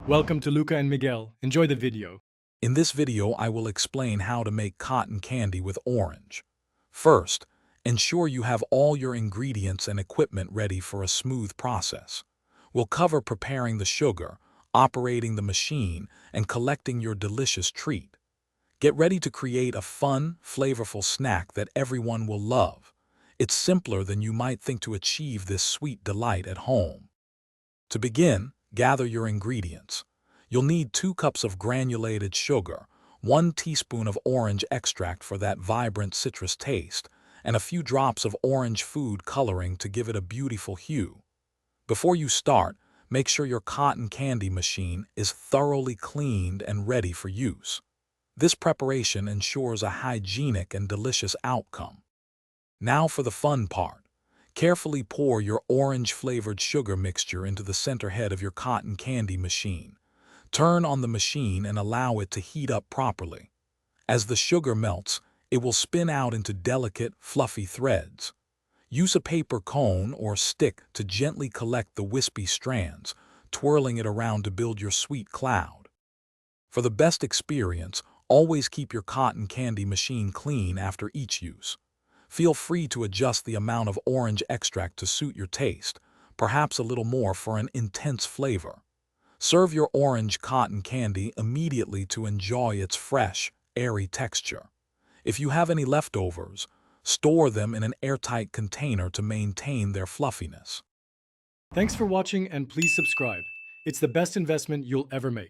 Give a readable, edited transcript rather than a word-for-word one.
Welcome to Luca and Miguel. Enjoy the video. In this video, I will explain how to make cotton candy with orange. First, ensure you have all your ingredients and equipment ready for a smooth process. We'll cover preparing the sugar, operating the machine, and collecting your delicious treat. Get ready to create a fun, flavorful snack that everyone will love. It's simpler than you might think to achieve this sweet delight at home. To begin, gather your ingredients. You'll need 2 cups of granulated sugar, 1 teaspoon of orange extract for that vibrant citrus taste, and a few drops of orange food coloring to give it a beautiful hue. Before you start, make sure your cotton candy machine is thoroughly cleaned and ready for use. This preparation ensures a hygienic and delicious outcome. Now for the fun part. Carefully pour your orange-flavored sugar mixture into the center head of your cotton candy machine. Turn on the machine and allow it to heat up properly. As the sugar melts, it will spin out into delicate, fluffy threads. Use a paper cone or stick to gently collect the wispy strands, twirling it around to build your sweet cloud. For the best experience, always keep your cotton candy machine clean after each use. Feel free to adjust the amount of orange extract to suit your taste, perhaps a little more for an intense flavor. Serve your orange cotton candy immediately to enjoy its fresh, airy texture. If you have any leftovers, store them in an airtight container to maintain their fluffiness. Thanks for watching and please subscribe. It's the best investment you'll ever make.